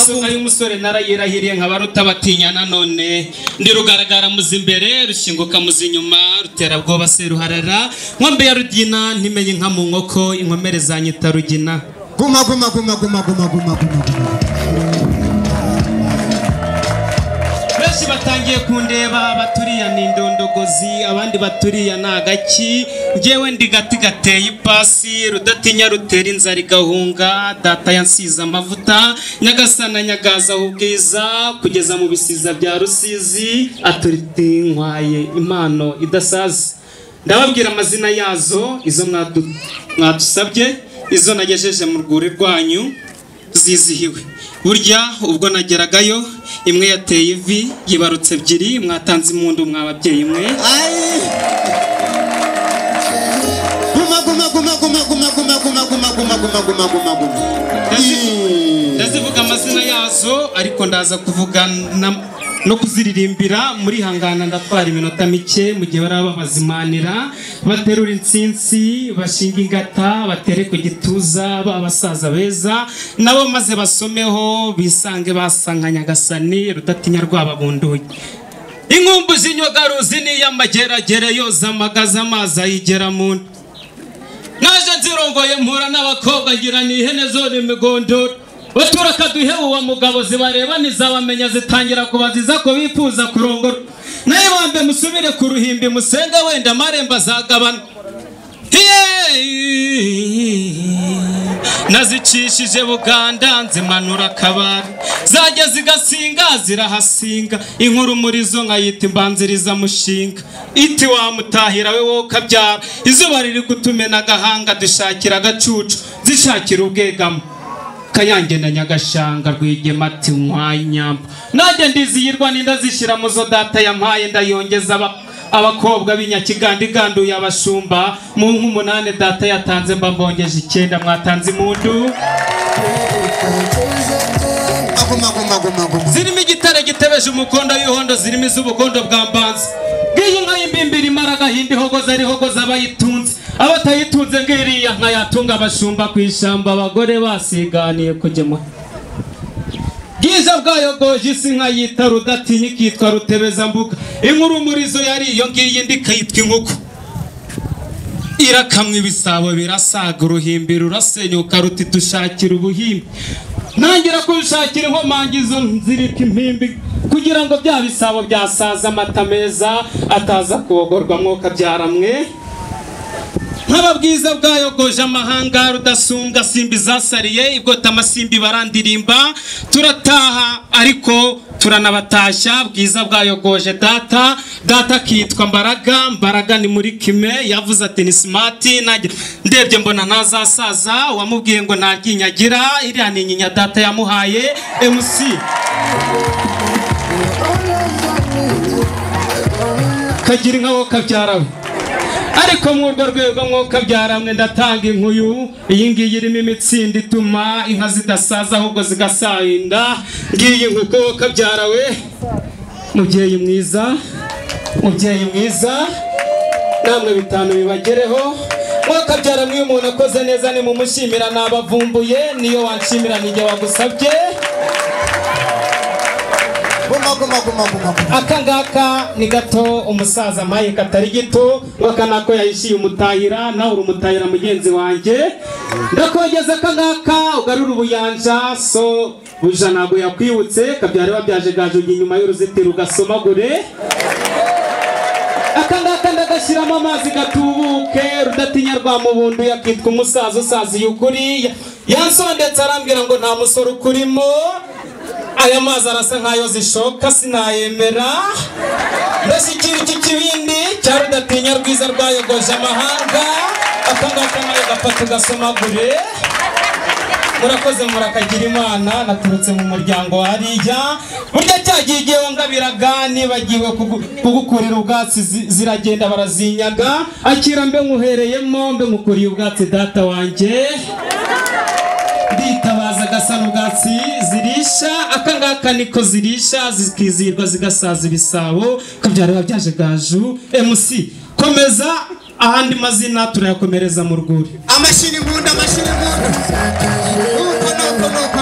isuka y'umusore narayirahiriye nkabaruta batinya nanone ndi rugaragara muzi imbere rushinguka muzi inyuma rutera bwoba seruharara nkombe ya rugina ntimenye nka mu nkoko inkomere zanyita rugina guma benshi batangiye kundeba baturiya ni indondogozi abandi baturiya nagaki ngewe ndi gati gateye ipasi rudatinya rutera inzara igahunga data yansize amavuta nyagasana nyagaza ubwiza kugeza mu bisiza bya Rusizi aturiti nkwaye impano idasaza ndababwira amazina yazo izo mwadusabye izo nagejeje mu rwuri rwanyu zizihiwe burya ubwo nageragayo imwe yateye ivi yibarutse ebyiri mwatanze impundu mwababyeyi mwe ndazivuga amazina yazo ariko ndaza kuvuga no kuziririmbira muri hangana ndatwara iminota mike mu gihe baraba bazimanira baterura insinsi bashinga ingata batere ku gituza abasaza beza nabo maze basomeho bisange basanga Nyagasani rudatinya rwababunduye inkumbu z'inyogaruzi n'iy'amageragere yoza amagaza amazi ayigera mu naje nzirongoye mpura n'abakobwa ngira ni ihene zone imigondoro batura kaduhe uwa mugabo zibareba nizabamenya zitangira kubaziza ko bifuza kurongora naye bambe musubire ku ruhimbi musenga wenda maremba zagabana nazicishije Buganda nzimanura kabari zajya zigasinga zirahasinga inkuru muri zo nkayita imbanziriza mushinga iti wamutahira we wo kabyara izuba riri gutumena agahanga dushakira agacucu zishakira ubwegamo Kayange na Nyagashanga Rwigema ati nkwaye inyamba nanjye ndiziyirwa ninda zishira muzo data yampaye ndayongeza abakobwa b'inyakiganda iganduye abashumba mu nkumunane data yatanze mbambongeje 9 mwatanze impundu zirimo igitare gitebeje umukondo w'ihondo zirimo iz'ubukondo bwa mbanza ngiyi nka imbimbiri maraga hindi hogoza ari hogoza abayitunze abatayitunze ngiriya nka yatunga abashumba kwishamba abagore basiganiye kugema Giza bwayo goje isi nka yita rudatinya kitwa rutebeza mbuga inkuru murizo yari iyo ngiyi ndikayitwa inkoko irakamwe ibisabo birasaga uruhimbi rurasenyuka ruti dushakira ubuhimbi nangira kushakira inkomangizo nzirika impimbi kugira ngo bya bisabo byasaza amata meza ataza kogorwa mwoka byaramwe nk'ababwiza bwayo goje amahanga rudasumbwa simbi zasariye ibwota amasimbi barandirimba turataha ariko turanabatashya bwiza bwayo goje data kitwa mbaraga ni muri kime yavuze ati ni smart nanjye ndebye mbona nazasaza wamubwiye ngo ntaginyagira iriya ni nyinya data yamuhaye MC kagira inka wo kabyarawe ariko mu rwego mwoka byaramwe ndatanga inkuyu iyi ngiyi irimo imitsinda ituma inka zidasaza ahubwo zigasahinda ngiyi nkuko kabyarawe mubyeyi mwiza namwe bitanu bibagereho mwoka byaramwe umuntu akoze neza ni mumushimira nabavumbuye niyo wanshimira nijye wagusabye akangaka ni gato umusaza mpaye katari gito wakanako yayishiye umutahira nawe uri umutahira mugenzi wanjye ndakogeza akangaka ugarura ubuyanja so buja ntabwo yakwibutse kabyare wabyaje gaje inyuma y'uruzitiro ugasomagure akangaka ndagashyiramo amazi gatubuke rudatinya rwamubundu yakitwa umusaza usaziye ukuri yansondetse arambwira ngo nta musoro ukurimo aya mazi arasa nkayo zishoka sinayemera ndashyikira iki kibindi cya rudatinya rwiza rwayogoje amahanga akangaka nayo gafata ugasomagure murakoze murakagira imana naturutse mu muryango hariya burya cyagiye igihe wangabiraga nibagiwe kugukurira ubwatsi ziragenda barazinyaga akira mbe nkuhereyemo mbe nkukuriye ubwatsi data wanjye nditabaza gasa n'ubwatsi zirisha akangaka niko zirisha zikizirwa zigasaza ibisabo kabyare wabyaje gaju MC komeza ahandi mazina turayakomereza mu rwuri amashini nkunda nuko